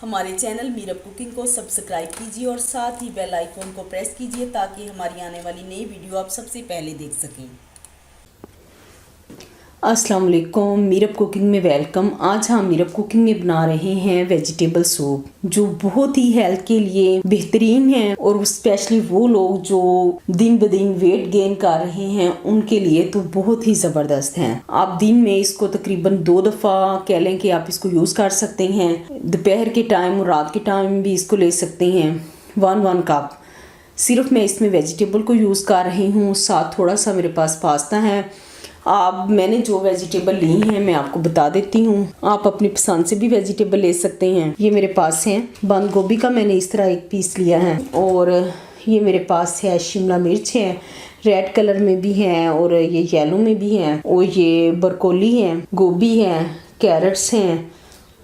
हमारे channel Meerab cooking को subscribe कीजिए और साथ ही बेल आइकॉन को प्रेस कीजिए ताकि हमारी आने वाली नई वीडियो आप सबसे पहले देख सकें। अस्सलाम वालेकुम, मीरब कुकिंग में वेलकम। आज हम मीरब कुकिंग में बना रहे हैं वेजिटेबल सूप, जो बहुत ही हेल्थ के लिए बेहतरीन है और स्पेशली वो लोग जो दिन ब दिन वेट गेन कर रहे हैं उनके लिए तो बहुत ही ज़बरदस्त है। आप दिन में इसको तकरीबन 2 दफ़ा कह लें कि आप इसको यूज़ कर सकते हैं। दोपहर के टाइम और रात के टाइम भी इसको ले सकते हैं। 1 कप सिर्फ मैं इसमें वेजिटेबल को यूज़ कर रही हूँ, साथ थोड़ा सा मेरे पास पास्ता है। मैंने जो वेजिटेबल ली हैं मैं आपको बता देती हूँ, आप अपनी पसंद से भी वेजिटेबल ले सकते हैं। ये मेरे पास है बंद गोभी का, मैंने इस तरह एक पीस लिया है, और ये मेरे पास है शिमला मिर्च है, रेड कलर में भी है और ये येलो में भी है, और ये ब्रोकोली है, गोभी है, कैरेट्स हैं,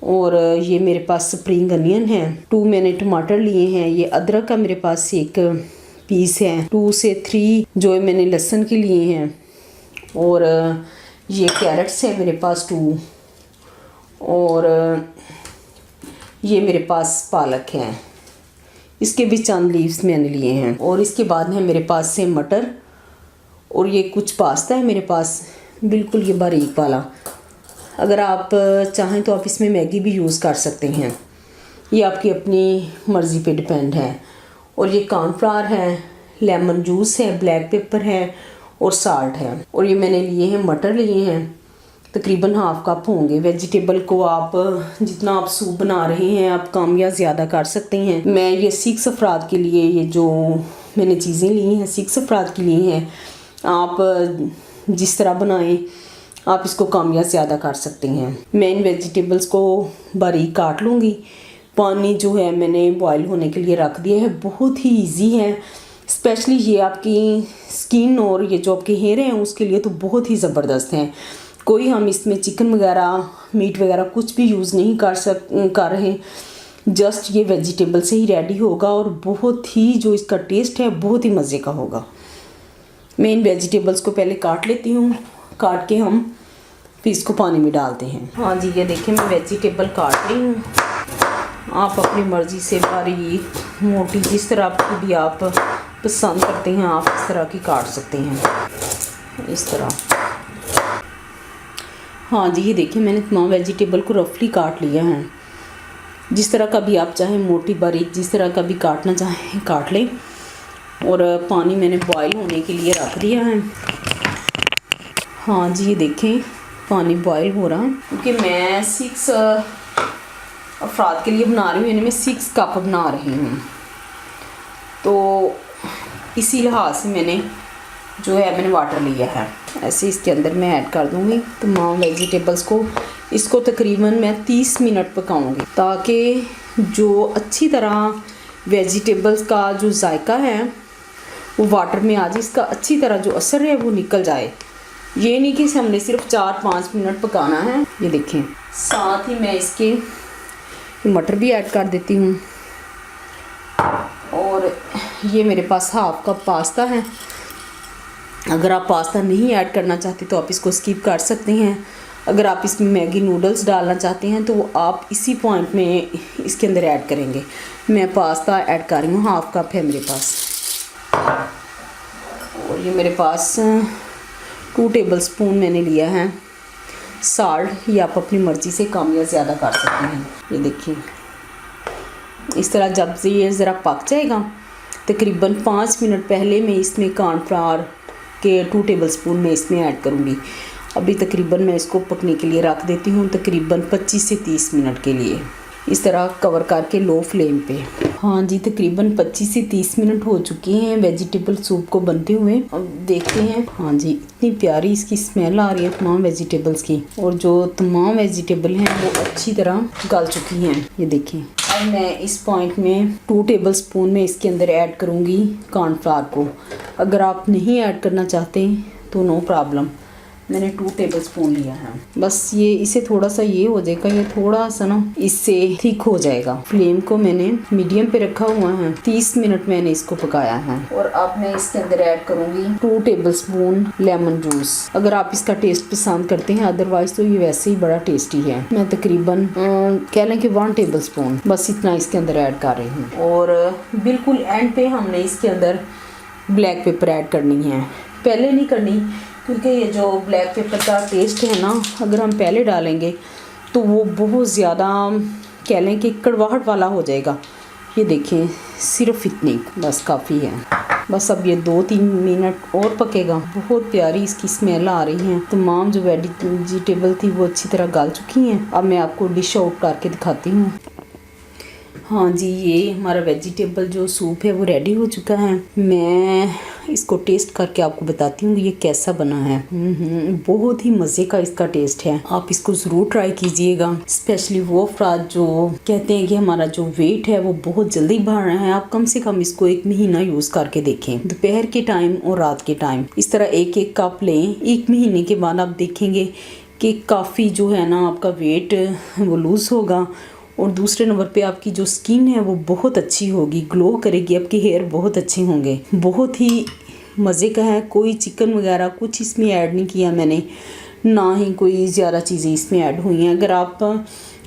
और ये मेरे पास स्प्रिंग अनियन है। 2 मैंने टमाटर लिए हैं। ये अदरक का मेरे पास एक पीस है। 2 से 3 जो मैंने लहसुन के लिए हैं, और ये कैरेट्स है मेरे पास 2, और ये मेरे पास पालक है, इसके भी चंद लीव्स मैंने लिए हैं। और इसके बाद है मेरे पास से मटर, और ये कुछ पास्ता है मेरे पास, बिल्कुल ये बारीक वाला। अगर आप चाहें तो आप इसमें मैगी भी यूज़ कर सकते हैं, ये आपकी अपनी मर्ज़ी पे डिपेंड है। और ये कॉर्नफ्लावर है, लेमन जूस है, ब्लैक पेपर है और साल्ट है। और ये मैंने लिए हैं मटर लिए हैं, तकरीबन ½ कप होंगे। वेजिटेबल को आप जितना आप सूप बना रहे हैं आप कम या ज़्यादा कर सकते हैं। मैं ये 6 अफराद के लिए ये जो मैंने चीज़ें ली हैं 6 अफराद के लिए हैं। आप जिस तरह बनाएं आप इसको कम या ज़्यादा कर सकते हैं। मैं इन वेजिटेबल्स को बारीक काट लूँगी। पानी जो है मैंने बॉयल होने के लिए रख दिया है। बहुत ही ईजी है, स्पेशली ये आपकी स्किन और ये जो आपके हेयर हैं उसके लिए तो बहुत ही ज़बरदस्त हैं। कोई हम इसमें चिकन वगैरह मीट वगैरह कुछ भी यूज़ नहीं कर रहे, जस्ट ये वेजिटेबल से ही रेडी होगा और बहुत ही जो इसका टेस्ट है बहुत ही मज़े का होगा। मैं इन वेजिटेबल्स को पहले काट लेती हूँ, काट के हम फिर इसको पानी में डालते हैं। हाँ जी, ये देखिए मैं वेजिटेबल काट रही हूँ। आप अपनी मर्ज़ी से बारीक मोटी जिस तरह आपकी भी आप पसंद करते हैं आप इस तरह की काट सकते हैं, इस तरह। हाँ जी, ये देखिए मैंने तमाम वेजिटेबल को रफली काट लिया है। जिस तरह का भी आप चाहें, मोटी बारीक जिस तरह का भी काटना चाहें काट लें। और पानी मैंने बॉईल होने के लिए रख दिया है। हाँ जी, ये देखें पानी बॉईल हो रहा है, क्योंकि मैं 6 अफराद के लिए बना रही हूँ, यानी मैं 6 कप बना रही हूँ, तो इसी लिहाज से मैंने जो है मैंने वाटर लिया है। ऐसे इसके अंदर मैं ऐड कर दूँगी तमाम वेजिटेबल्स को। इसको तकरीबन मैं 30 मिनट पकाऊँगी ताकि जो अच्छी तरह वेजिटेबल्स का जो जायका है वो वाटर में आ जाए, इसका अच्छी तरह जो असर है वो निकल जाए। ये नहीं कि हमने सिर्फ 4-5 मिनट पकाना है। ये देखें, साथ ही मैं इसके मटर भी ऐड कर देती हूँ। और ये मेरे पास ½ कप पास्ता है। अगर आप पास्ता नहीं ऐड करना चाहते तो आप इसको स्किप कर सकते हैं। अगर आप इसमें मैगी नूडल्स डालना चाहते हैं तो आप इसी पॉइंट में इसके अंदर ऐड करेंगे। मैं पास्ता ऐड कर रही हूँ, ½ कप है मेरे पास। और ये मेरे पास 2 टेबलस्पून मैंने लिया है साल्ट। ये आप अपनी मर्ज़ी से कम या ज़्यादा कर सकते हैं। ये देखिए इस तरह जब से ये ज़रा पक जाएगा, तकरीबन 5 मिनट पहले मैं इसमें कॉर्नफ्लावर के 2 टेबलस्पून मैं इसमें ऐड करूँगी। अभी तकरीबन मैं इसको पकने के लिए रख देती हूँ, तकरीबन 25 से 30 मिनट के लिए, इस तरह कवर करके लो फ्लेम पे। हाँ जी, तकरीबन 25 से 30 मिनट हो चुके हैं वेजिटेबल सूप को बनते हुए। अब देखते हैं। हाँ जी, इतनी प्यारी इसकी स्मेल आ रही है तमाम वेजिटेबल्स की, और जो तमाम वेजिटेबल हैं वो अच्छी तरह गल चुकी हैं। ये देखें। अब मैं इस पॉइंट में 2 टेबलस्पून में इसके अंदर ऐड करूँगी कॉर्नफ्लावर को। अगर आप नहीं ऐड करना चाहते तो नो प्रॉब्लम, मैंने 2 टेबलस्पून लिया है। बस ये इसे थोड़ा सा ये हो जाएगा, ये थोड़ा सा ना इससे थिक हो जाएगा। फ्लेम को मैंने मीडियम पे रखा हुआ है। 30 मिनट मैंने इसको पकाया है। और अब मैं इसके अंदर ऐड करूंगी 2 टेबलस्पून लेमन जूस। अगर आप इसका टेस्ट पसंद करते हैं, अदरवाइज तो ये वैसे ही बड़ा टेस्टी है। मैं तकरीबन कह लें कि 1 टेबलस्पून बस इतना इसके अंदर ऐड कर रही हूँ। और बिल्कुल एंड पे हमने इसके अंदर ब्लैक पेपर ऐड करनी है। पहले नहीं करनी, क्योंकि ये जो ब्लैक पेपर का टेस्ट है ना, अगर हम पहले डालेंगे तो वो बहुत ज़्यादा कह लें कि कड़वाहट वाला हो जाएगा। ये देखें, सिर्फ इतनी बस काफ़ी है। बस अब ये 2-3 मिनट और पकेगा। बहुत प्यारी इसकी स्मेल आ रही है। तमाम जो वेजिटेबल थी वो अच्छी तरह गल चुकी हैं। अब मैं आपको डिश आउट करके दिखाती हूँ। हाँ जी, ये हमारा वेजिटेबल जो सूप है वो रेडी हो चुका है। मैं इसको टेस्ट करके आपको बताती हूँ ये कैसा बना है। बहुत ही मज़े का इसका टेस्ट है। आप इसको ज़रूर ट्राई कीजिएगा। स्पेशली वो अफराद जो कहते हैं कि हमारा जो वेट है वो बहुत जल्दी बढ़ रहा है, आप कम से कम इसको 1 महीना यूज़ करके देखें। दोपहर के टाइम और रात के टाइम इस तरह 1-1 कप लें। 1 महीने के बाद आप देखेंगे कि काफ़ी जो है ना आपका वेट वो लूज़ होगा। और दूसरे नंबर पे आपकी जो स्किन है वो बहुत अच्छी होगी, ग्लो करेगी, आपके हेयर बहुत अच्छे होंगे। बहुत ही मज़े का है। कोई चिकन वगैरह कुछ इसमें ऐड नहीं किया मैंने, ना ही कोई ज़्यादा चीज़ें इसमें ऐड हुई हैं। अगर आप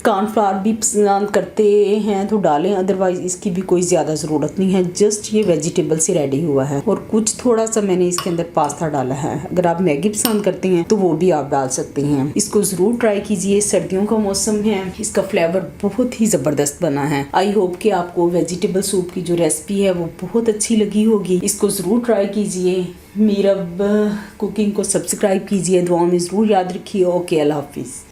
कॉर्नफ्लावर भी पसंद करते हैं तो डालें, अदरवाइज़ इसकी भी कोई ज़्यादा ज़रूरत नहीं है। जस्ट ये वेजिटेबल से रेडी हुआ है। और कुछ थोड़ा सा मैंने इसके अंदर पास्ता डाला है। अगर आप मैगी पसंद करते हैं तो वो भी आप डाल सकते हैं। इसको ज़रूर ट्राई कीजिए। सर्दियों का मौसम है, इसका फ्लेवर बहुत ही ज़बरदस्त बना है। आई होप कि आपको वेजिटेबल सूप की जो रेसिपी है वो बहुत अच्छी लगी होगी। इसको ज़रूर ट्राई कीजिए। मीरब कुकिंग को सब्सक्राइब कीजिए। दुआ में ज़रूर याद रखिए। ओके, अल्लाह हाफिज़।